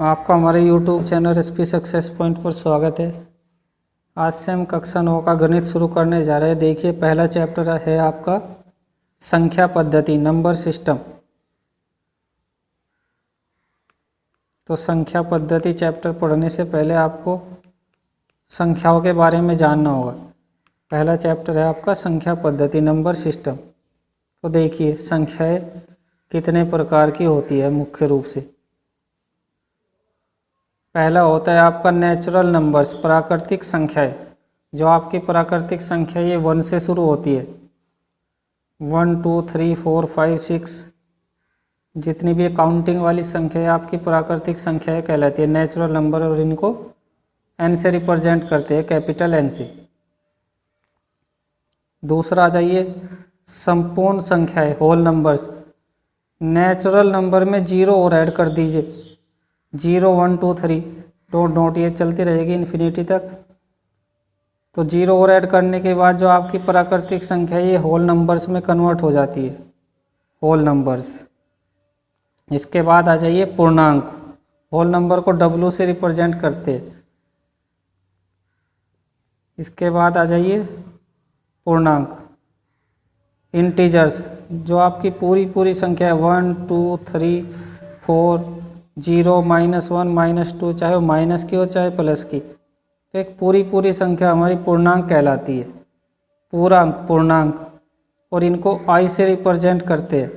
आपका हमारे YouTube channel SP success point पर स्वागत है। आज से हम कक्षा 9 का गणित शुरू करने जा रहे हैं। देखिए, पहला चैप्टर है आपका संख्या पद्धति, नंबर सिस्टम। तो संख्या पद्धति चैप्टर पढ़ने से पहले आपको संख्याओं के बारे में जानना होगा। पहला चैप्टर है आपका संख्या पद्धति, नंबर सिस्टम। तो देखिए, संख्याएं कितने प्रकार की होती है मुख्य रूप से। पहला होता है आपका नेचुरल नंबर्स, प्राकृतिक संख्याएं। जो आपकी प्राकृतिक संख्या ये 1 से शुरू होती है। 1 2 3 4 5 6 जितनी भी काउंटिंग वाली संख्या है आपकी प्राकृतिक संख्याएं कहलाती है, नेचुरल नंबर। और इनको n से रिप्रेजेंट करते हैं, कैपिटल N से। दूसरा आ जाइए संपूर्ण संख्याएं, होल नंबर्स। नेचुरल नंबर में 0 और ऐड कर दीजिए, 0 1 2 3 डॉट डॉट ये चलती रहेगी इन्फिनिटी तक। तो 0 और ऐड करने के बाद जो आपकी प्राकृतिक संख्या ये होल नंबर्स में कन्वर्ट हो जाती है, होल नंबर्स। इसके बाद आ जाइए पूर्णांक। होल नंबर को W से रिप्रेजेंट करते हैं। इसके बाद आ जाइए पूर्णांक, इंटीजर्स। जो आपकी पूरी संख्या है 1 2 3 4 0 -1 -2, चाहे वो माइनस की हो चाहे प्लस की, तो एक पूरी संख्या हमारी पूर्णांक कहलाती है, पूर्णांक। और इनको I से रिप्रेजेंट करते हैं।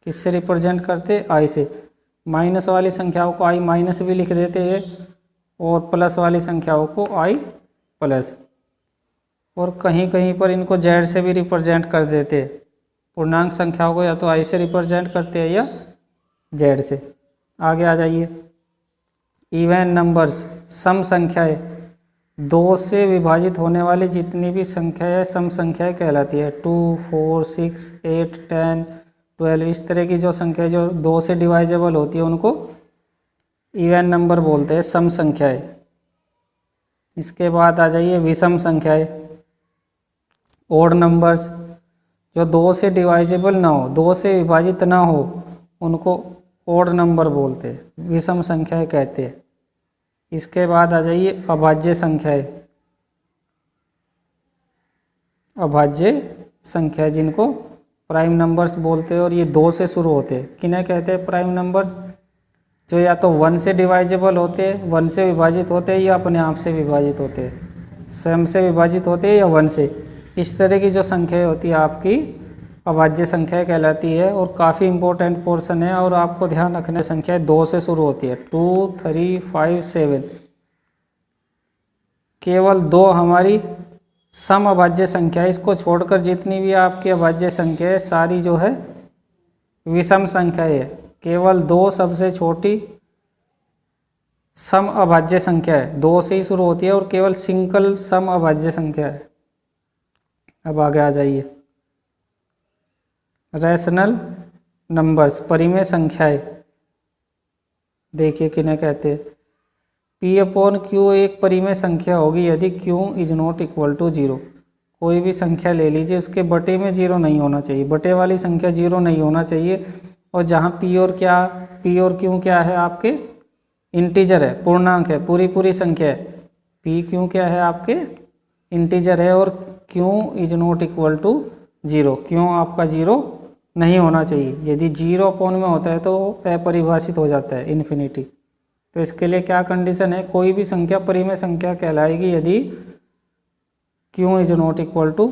किससे रिप्रेजेंट करते हैं? I से। माइनस वाली संख्याओं को I माइनस भी लिख देते हैं और प्लस वाली संख्याओं को I प्लस। और कहीं कहीं पर इनको Z से भी रिप्रेजेंट कर देते हैं। पूर्णांक संख्याओं को या तो I से रिप्रेजेंट करते हैं या Z से। आगे आ जाइए इवन नंबर्स, सम संख्याएं। 2 से विभाजित होने वाली जितनी भी संख्याएं सम संख्याएं कहलाती है। 2 4 6 8 10 12 इस तरह की जो संख्या जो 2 से डिवाइजेबल होती है उनको इवन नंबर बोलते हैं, सम संख्याएं। इसके बाद आ जाइए विषम संख्याएं, ओड नंबर्स। जो 2 से डिवाइजेबल ना हो, 2 से विभाजित ना हो, उनको ओड नंबर बोलते हैं, विषम संख्याएं कहते हैं। इसके बाद आ जाइए अभाज्य संख्याएं, अभाज्य संख्या जिनको प्राइम नंबर्स बोलते हैं और ये 2 से शुरू होते हैं। किन्हें कहते हैं प्राइम नंबर्स? जो या तो 1 से डिवाइजेबल होते हैं, 1 से विभाजित होते हैं, या अपने आप से विभाजित होते हैं, स्वयं से विभाजित होते हैं या 1 से। इस तरह की जो संख्या होती है आपकी अभाज्य संख्या कहलाती है। और काफ़ी इंपॉर्टेंट पोर्शन है और आपको ध्यान रखना, संख्या 2 से शुरू होती है, 2 3 5 7। केवल 2 हमारी सम अभाज्य संख्या है। इसको छोड़कर जितनी भी आपकी अभाज्य संख्या है सारी जो है विषम संख्या है। केवल 2 सबसे छोटी सम अभाज्य संख्या है, 2 से ही शुरू होती है और केवल सिंगल सम अभाज्य संख्या है। अब आगे आ जाइए रैशनल नंबर्स, परिमेय संख्याएं। देखिए किन्हें कहते हैं? P/Q एक परिमेय संख्या होगी यदि Q is not equal to 0। कोई भी संख्या ले लीजिए, उसके बटे में 0 नहीं होना चाहिए, बटे वाली संख्या 0 नहीं होना चाहिए। और जहाँ P और Q क्या है आपके? इंटीजर है, पूर्णांक है, पूरी संख्या है। P/Q क्या है आपके? इंटीजर है। और Q is not equal to 0, Q आपका 0 नहीं होना चाहिए। यदि 0 अपॉन में होता है तो अपरिभाषित हो जाता है, इन्फिनिटी। तो इसके लिए क्या कंडीशन है? कोई भी संख्या परिमेय संख्या कहलाएगी यदि Q is not equal to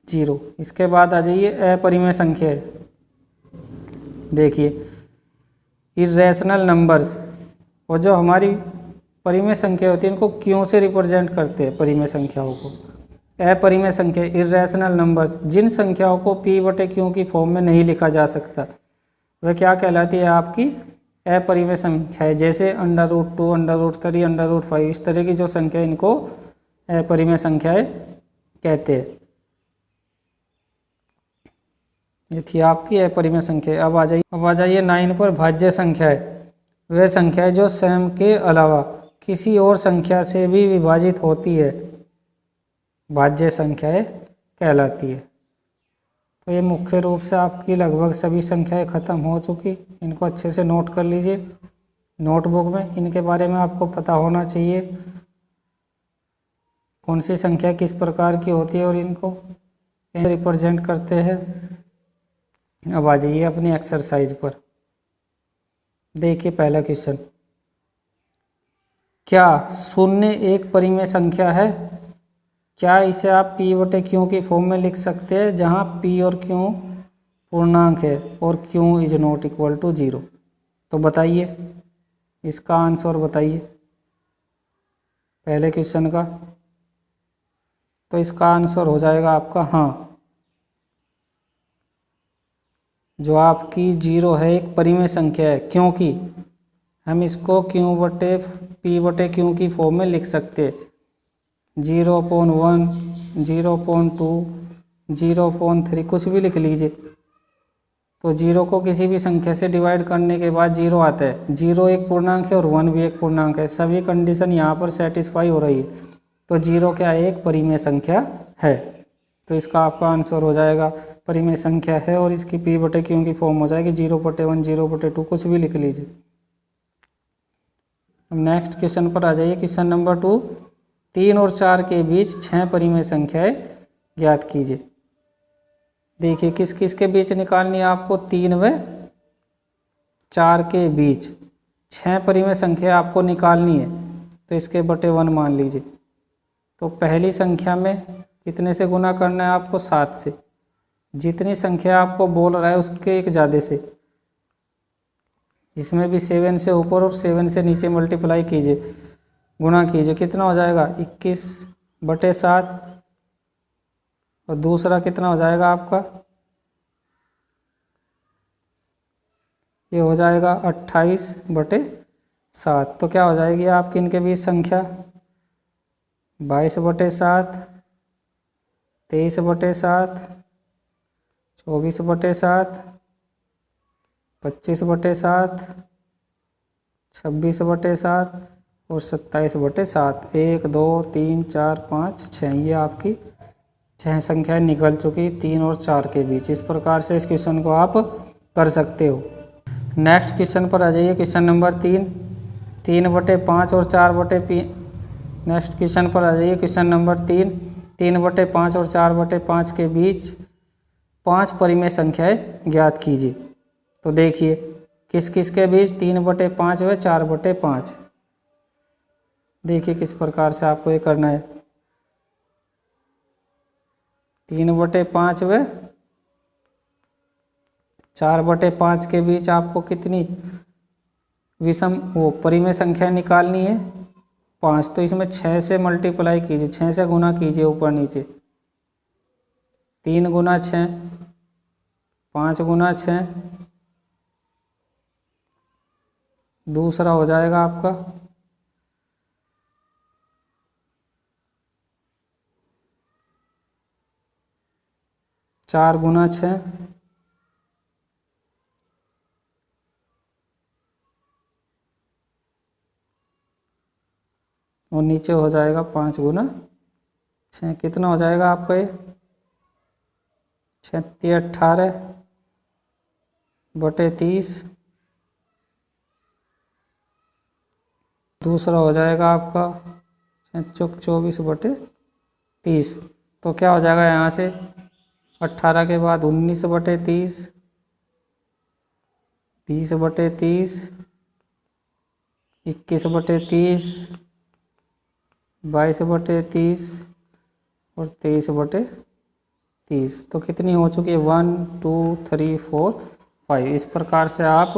0। इसके बाद आ जाइए अपरिमेय संख्या। देखिए इर्रेशनल नंबर्स। और जो हमारी परिमेय संख्या होती है इनको Q से रिप्रेजेंट करते हैं, परिमेय संख्याओं को। अपरिमेय संख्या, इर्रेशनल नंबर्स, जिन संख्याओं को P/Q की फॉर्म में नहीं लिखा जा सकता, वह क्या कहलाती है आपकी? अपरिमेय संख्या है। जैसे √2 √3 √5 इस तरह की जो संख्या, इनको अपरिमेय संख्याएं कहते हैं। ये थी आपकी अपरिमेय संख्या। अब आ जाइए 9 पर भाज्य संख्याएं। वह संख्याएं जो स्वयं के अलावा किसी और संख्या से भी विभाजित होती है, भाज्य संख्याएं कहलाती है। तो ये मुख्य रूप से आपकी लगभग सभी संख्याएं खत्म हो चुकी, इनको अच्छे से नोट कर लीजिए। नोटबुक में इनके बारे में आपको पता होना चाहिए, कौन सी संख्या किस प्रकार की होती है और इनको रिप्रेजेंट करते हैं। अब आ जाइए अपनी एक्सरसाइज पर। देखिए पहला क्वेश्चन, क्या शून्य एक परिमेय संख्या है? क्या इसे आप p बटे क्यू की फॉर्म में लिख सकते हैं, जहां p और q पूर्णांक है और q is not equal to 0? तो बताइए इसका आंसर बताइए पहले क्वेश्चन का। तो इसका आंसर हो जाएगा आपका हाँ, जो आपकी 0 है एक परिमेय संख्या है, क्योंकि हम इसको q बटे p बटे q की फॉर्म में लिख सकते हैं। 0.1, 0.2, 0.3 कुछ भी लिख लीजिए। तो 0 को किसी भी संख्या से डिवाइड करने के बाद 0 आता है। 0 एक पूर्णांक है और 1 भी एक पूर्णांक है, सभी कंडीशन यहाँ पर सेटिस्फाई हो रही है। तो 0 क्या है? एक परिमेय संख्या है। तो इसका आपका आंसर हो जाएगा परिमेय संख्या है और इसकी p बटे q की फॉर्म हो जाएगी 0/1, 0/2 कुछ भी लिख लीजिए। अब नेक्स्ट क्वेश्चन पर आ जाइए। क्वेश्चन नंबर 2, 3 और 4 के बीच 6 परिमेय संख्याएं ज्ञात कीजिए। देखिए किस किस के बीच निकालनी है आपको? 3 व 4 के बीच 6 परिमेय संख्या आपको निकालनी है। तो इसके बटे 1 मान लीजिए। तो पहली संख्या में कितने से गुना करना है आपको? 7 से। जितनी संख्या आपको बोल रहा है उसके एक ज़्यादा से, इसमें भी 7 से ऊपर और 7 से नीचे मल्टीप्लाई कीजिए, गुणा कीजिए। कितना हो जाएगा? 21/7। और दूसरा कितना हो जाएगा आपका? ये हो जाएगा 28/7। तो क्या हो जाएगी आपकी इनके बीच संख्या? 22/7, 23/7, 24/7, 25/7, 26/7 और 27/7। 1, 2, 3, 4, 5, 6 ये आपकी 6 संख्याएं निकल चुकी 3 और 4 के बीच। इस प्रकार से इस क्वेश्चन को आप कर सकते हो। नेक्स्ट क्वेश्चन पर आ जाइए। क्वेश्चन नंबर 3, 3/5 और 4/5। नेक्स्ट क्वेश्चन पर आ जाइए। क्वेश्चन नंबर 3, 3/5 और 4/5 के बीच 5 परिमेय संख्याएं ज्ञात कीजिए। तो देखिए किस किस के बीच? 3/5 व 4/5। देखिए किस प्रकार से आपको ये करना है। 3/5 व 4/5 के बीच आपको कितनी परिमेय संख्या निकालनी है? 5। तो इसमें 6 से मल्टीप्लाई कीजिए, 6 से गुना कीजिए ऊपर नीचे। 3 गुना 6, 5 गुना 6। दूसरा हो जाएगा आपका 4 गुना 6। और नीचे हो जाएगा 5 गुना 6। कितना हो जाएगा आपका ये? 36/18/30। दूसरा हो जाएगा आपका 24/30। तो क्या हो जाएगा यहाँ से? 18 के बाद 19/30, 20/30, 21/30, 22/30 और 23/30। तो कितनी हो चुकी है? 1, 2, 3, 4, 5। इस प्रकार से आप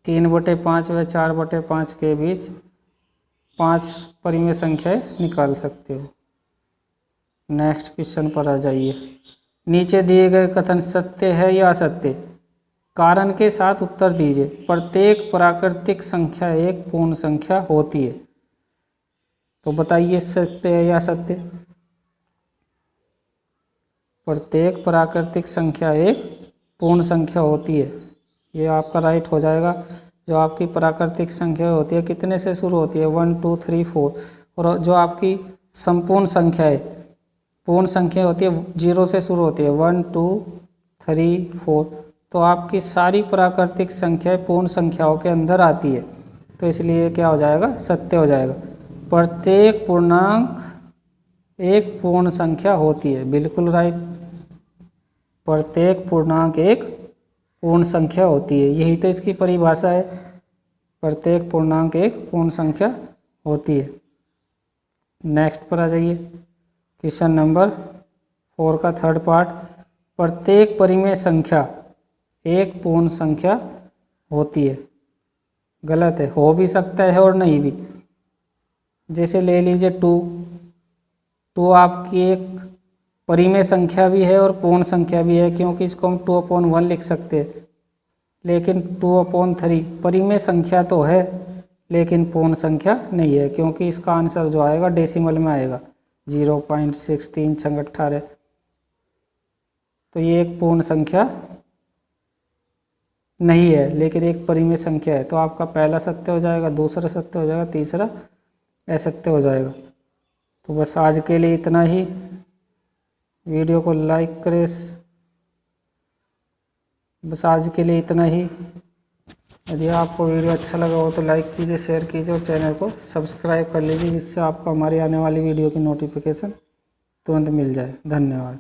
3/5 व 4/5 के बीच 5 परिमेय संख्याएं निकाल सकते हो। नेक्स्ट क्वेश्चन पर आ जाइए। नीचे दिए गए कथन सत्य है या असत्य? कारण के साथ उत्तर दीजिए। प्रत्येक प्राकृतिक संख्या एक पूर्ण संख्या होती है। तो बताइए सत्य है या असत्य? प्रत्येक प्राकृतिक संख्या एक पूर्ण संख्या होती है। ये आपका राइट हो जाएगा। जो आपकी प्राकृतिक संख्या होती है कितने से शुरू होती है? 1, 2, 3, 4। और जो आपकी संपूर्ण संख्या है, पूर्ण संख्या होती है 0 से शुरू होती है। 1, 2, 3, 4। तो आपकी सारी प्राकृतिक संख्याएं पूर्ण संख्याओं के अंदर आती है। तो इसलिए क्या हो जाएगा, सत्य हो जाएगा। प्रत्येक पूर्णांक एक पूर्ण संख्या होती है, बिल्कुल राइट। प्रत्येक पूर्णांक एक पूर्ण संख्या होती है, यही तो इसकी परिभाषा है। प्रत्येक पूर्णांक एक पूर्ण संख्या होती है। नेक्स्ट पर आ जाइए, क्वेश्चन नंबर 4 का थर्ड पार्ट। प्रत्येक परिमेय संख्या एक पूर्ण संख्या होती है। गलत है, हो भी सकता है और नहीं भी। जैसे ले लीजिए 2 आपकी एक परिमेय संख्या भी है और पूर्ण संख्या भी है, क्योंकि इसको हम 2/1 लिख सकते हैं। लेकिन 2/3 परिमेय संख्या तो है लेकिन पूर्ण संख्या नहीं है, क्योंकि इसका आंसर जो आएगा डेसिमल में आएगा, 0.6318। तो ये एक पूर्ण संख्या नहीं है लेकिन एक परिमेय संख्या है। तो आपका पहला सत्य हो जाएगा, दूसरा सत्य हो जाएगा, तीसरा असत्य हो जाएगा। तो बस आज के लिए इतना ही। वीडियो को लाइक करें। बस आज के लिए इतना ही। यदि आपको वीडियो अच्छा लगा हो तो लाइक कीजिए, शेयर कीजिए और चैनल को सब्सक्राइब कर लीजिए, जिससे आपको हमारी आने वाली वीडियो की नोटिफिकेशन तुरंत मिल जाए। धन्यवाद।